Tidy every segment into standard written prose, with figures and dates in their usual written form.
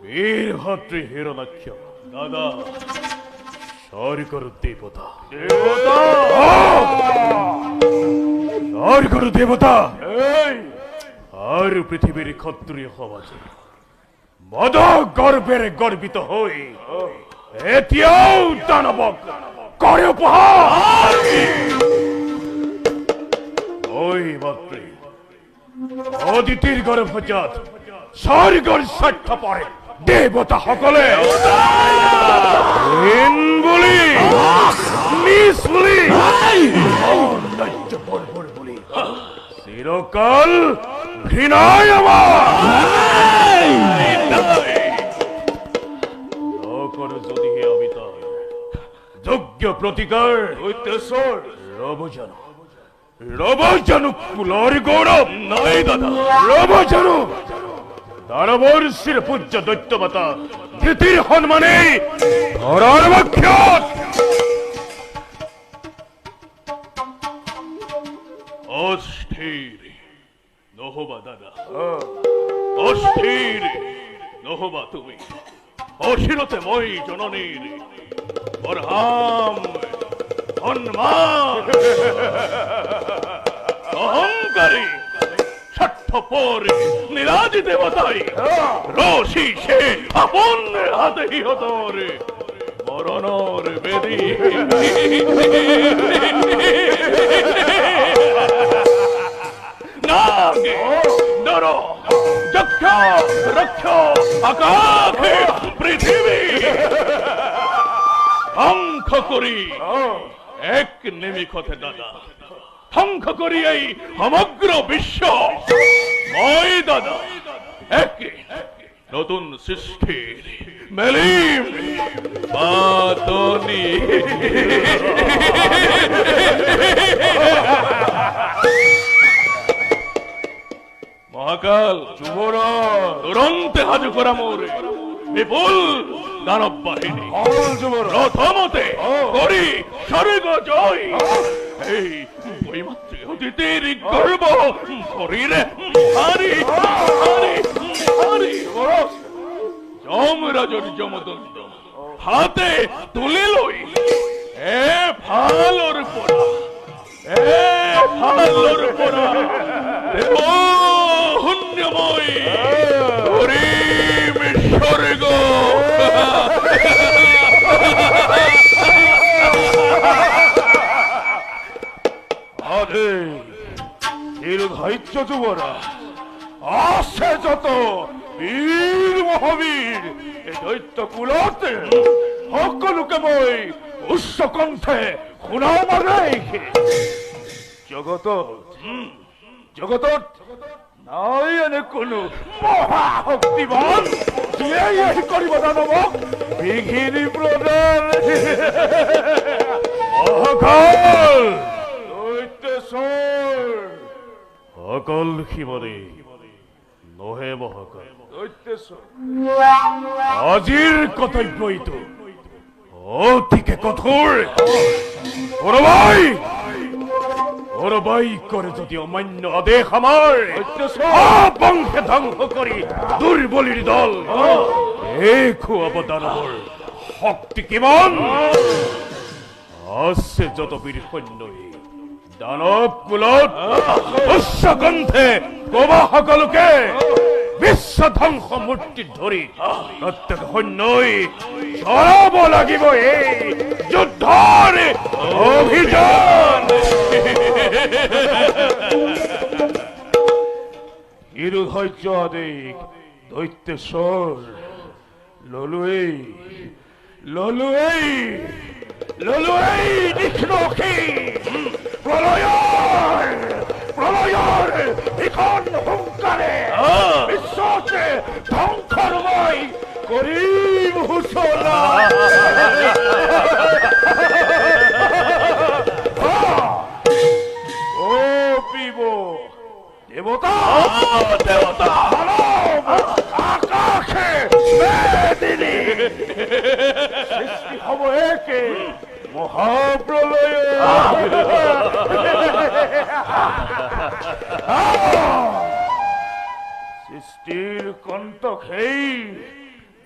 বীরভদ্রী হিরণ্যাক্ষ দাদা দেবতা দেবতা আর পৃথিবীর ক্ষত্রিয় সমাজে মদ গর্বের গর্বিত হই এতিয়াও দানবক করে উপহার ওই মাত্রই অদিতির গর্ভজাত স্বর্গর স্বার্থ পরে দেবতা সকলে চিরকাল ঘৃণায় আমার যদি হে অবিতার যোগ্য প্রতিকার ঐতেশ্বর রবজানু রবজানু কুলর গৌরব নয় দাদা রবজানু দানবর্ষের পূজ্য দৈত্যবতা ধৃতির হনুমানে ধরার বক্ষত অস্থির নহবা দাদা অস্থির নহবা তুমি অশিরতে মই জননীর বরহাম হনুমান অহংকারী স্বার্থপরে নিরাজি দেবতাই রশি সে আপন হাতে হতরে মরণর বেদি নাগে নর যক্ষ রক্ষ আকাশে পৃথিবী ধ্বংস করি এক নিমিষতে দাদা ধ্বংস করি এই সমগ্র বিশ্ব মই দাদা এক নতুন সৃষ্টির মেলিম বাতনি মহাকাল যুবর তুরন্তে হাজু করা মোরে বিপুল দানব বাহিনী প্রথমতে করি স্বর্গ জয় এই বৈমাত্রী অতিথির গর্ব শরীরে হারি হারি হারি যমরাজর যমদণ্ড হাতে তুলে লই এ ফালোর পোড়া এ ফালোর পোড়া দেব হুণ্যময় হরিম স্বর্গ আরে দীর্ঘায়িত্য যুবরা আসে যত বীর মহাবীর এই দৈত্য কুলতে সকলকে মই উচ্চ কণ্ঠে শুনাও মারে জগতত নাই এনে কোনো মহাশক্তিমান যিয়ে এই কৰিব দানৱক বিঘিনি প্ৰদান মহাকাল দৈত্যেশ্বৰ অকল শিৱৰে নহে মহাকাল দৈত্যেশ্বৰ আজিৰ কৰ্তব্য এইটো অতিকে কঠোৰ করে যদি অমান্য আদেশ আমার বংশে ধ্বংস করি দুর্বলীর দল এই খুয়াব দানবর শক্তি কিমান আছে যত বীর সৈন্যই দানৱ কুলত উচ্চকণ্ঠে কবা সকলোকে বিশ্ব ধ্বংস মূৰ্তি ধৰি প্ৰত্যেক সৈন্যই চলাব লাগিব এই যুদ্ধৰ অভিযান হিৰধৈৰ্য আদেশ দৈত্যেশ্বৰ ললোৱেই নিষ্ণকি প্ৰলয়ৰ ইখন হুংকাৰে বিশ্বতে ধ্বংসময় কৰিম হুচলা ও পিব দেবতা আকাশে মেদিনী সৃষ্টি হব একে মহাপ্ৰলয় সৃষ্টিৰ কণ্টক সেই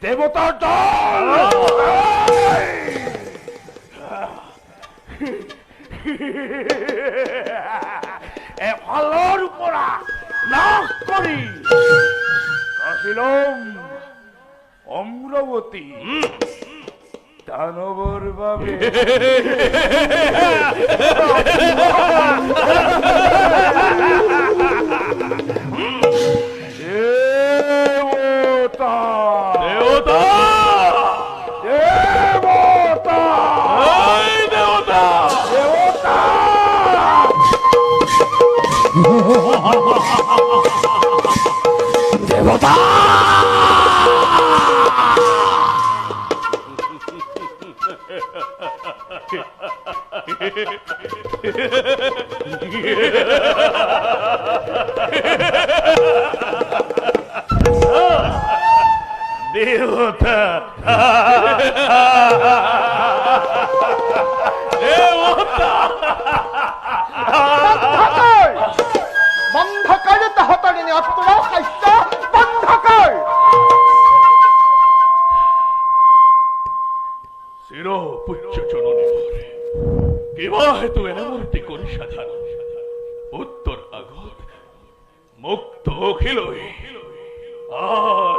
দেবতাৰ দল এফালৰ পৰা নাশ কৰি কাহিলম অমৰাৱতী দানৱৰ বাবে দেবতা দেবতা বন্ধ কর তাহতরে অস্ত্র খাইছ বন্ধ কর শির পুচ্ছ চরণে কিবা হেতু এনামূর্তি করি সাধারণ উত্তর আগত মুক্ত অখিলই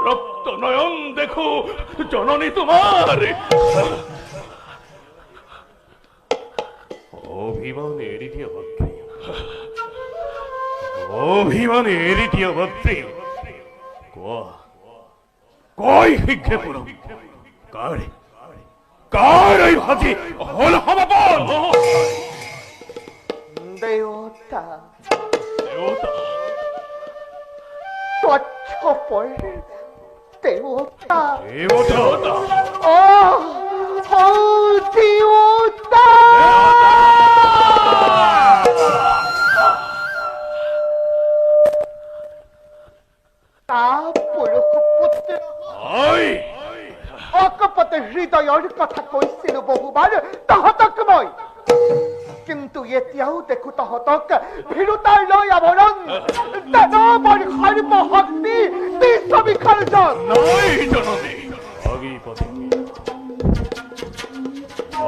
রক্ত নয়ন দেখো জননী তোমার অভিমানের দ্বিতীয় ভক্তি কই শিক্ষে পুরো কার এই ভাজি হল সমাপন দেবতা তচ্ছ পর দেবতা ও দেবতা অকপট হৃদয়ৰ কথা কৈছিলো বহুবাৰ তহঁতক মই কিন্তু এতিয়াও দেখো তহঁতক ভীৰুতাৰ লৈ আৱৰণ দানৱৰ সৰ্বশক্তি বিশ্ববিসৰ্জন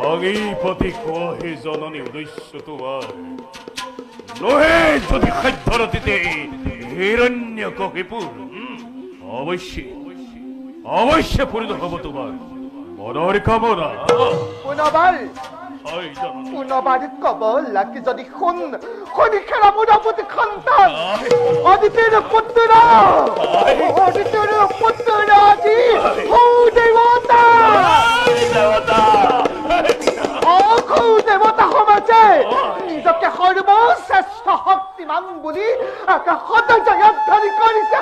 অগিপতি কোহে জননী উদ্দেশ্য তোমাৰ নহে যদি সাধ্যৰতীতে হিৰণ্যকশিপুৰ অবশ্যই পূৰ্ণ হব তোমাৰ মনেৰ কামনা পুনবাৰ কব লাগি যদি শুনি খেলা মুৰাপতি সন্তান অদিতিৰ পুত্ৰ আজি দেৱতা দেৱতা সমাজে নিজকে সৰ্বশ্ৰেষ্ঠ বুলি আকাশত জয়ধ্বনি কৰিছে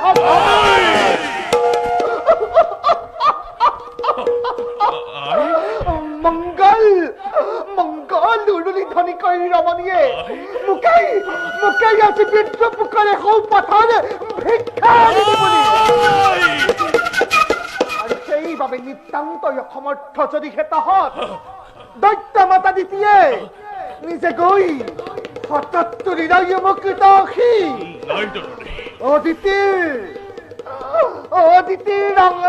মংগল মংগল উৰুলি ধ্বনি কৰি ৰমণীয়ে মোকেই আজি বিদ্ৰোপকাৰে সৌ পথৰ ভিক্ষা দিবলৈ আৰু সেইবাবে নিতান্তই অসমৰ্থ যদিহে তহঁত দৈত্য মাতা দিতিয়ে নিজে গৈ হঠাৎ তুলি লৈ মোক দোষী অদিতিৰ ৰঙত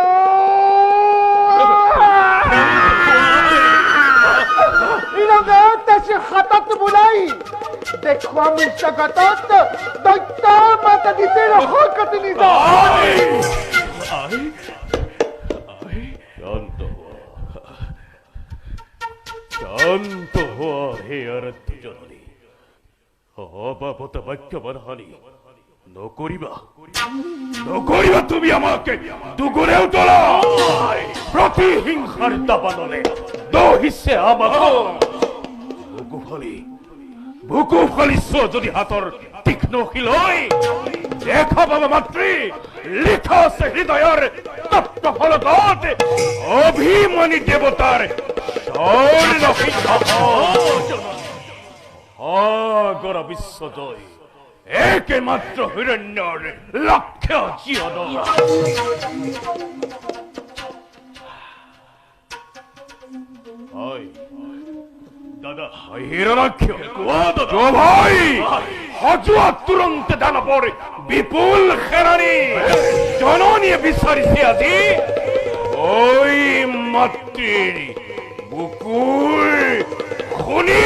হাতত বোলাই দেখুৱাম জগতত দৈত্য মাতা দিতিৰ শকত নিজৰ শান্ত হওয়া হে আরাধ্য জননী অবাবত বাক্য বানহানি নকরিবা তুমি আমাকে দুগুণেও তোলা প্রতিহিংসার দাবানলে দহিছে আমাকে বুকু ফালিছ যদি হাতৰ তীক্ষ্ণ শিলই দেখা পাবা মাতৃ লিখা আছে হৃদয়ৰ তপ্ত ফলকত অভিমানী দেৱতাৰ সাগৰ বিশ্বজয় একমাত্ৰ হিৰণ্যৰ লক্ষ্য জীয়ন দাদা হিৰণ্যাক্ষ ভাই হজুয়া তুৰন্ত দানবৰ বিপুল খেৰানি জননী বিচাৰিছে আজি ওই মাতৃৰ বুকুৰ খুনি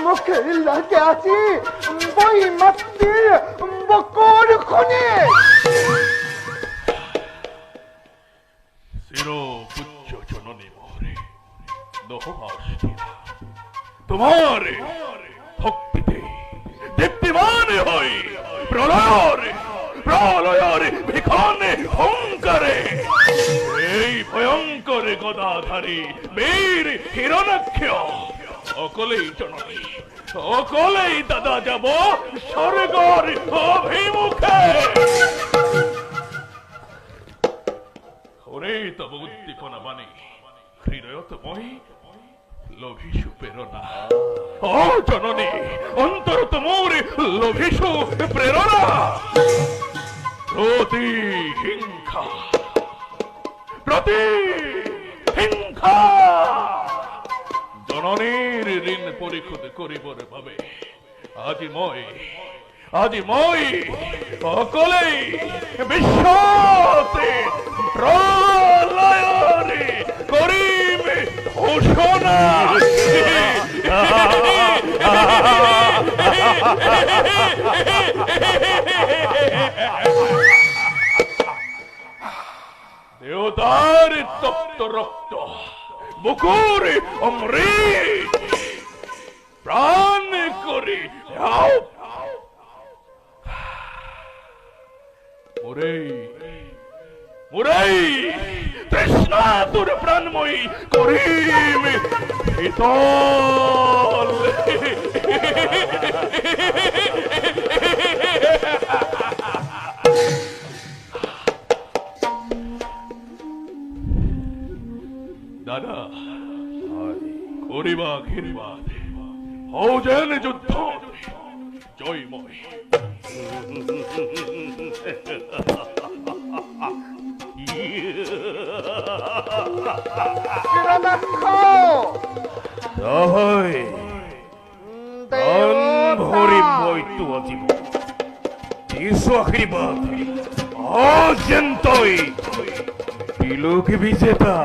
মোক লাগে আজি বৈ মাতৃৰ বুকুৰ খুনি চিরপুজ্য জননী মোহরে তোমার ভক্তিতে দীপ্তিমান হয় প্রলয়ের ভিখানে হংকারে এই ভয়ঙ্কর গদাধারী বীর হিরণ্যাক্ষ অকলেই জননী অকলেই দাদা যাব স্বর্গর অভিমুখে ওরে তব উদ্দীপনা বাণী হৃদয়ত মই লভিষু প্রেরণা ও জননী অন্তরত মোর লভিষু প্রেরণা প্রতিহিংসা জননীর ঋণ পরিশোধ করিবর ভাবে আজি মই অকলেই বিশ্বতে প্রলয়রে করিম ঘোষণা দেবতার তপ্ত রক্ত বুকুর অমৃত প্রাণ করে মুরাই তৃষ্ণা তোর প্রাণময়ী করিম শীতল দাদা করিবা ঘিরিবাদ হও যেন যুদ্ধ জয়ময় ভরি মইতো আজিব দিছো আশীৰ্বাদ অজন্তই বিলোক বিজেতা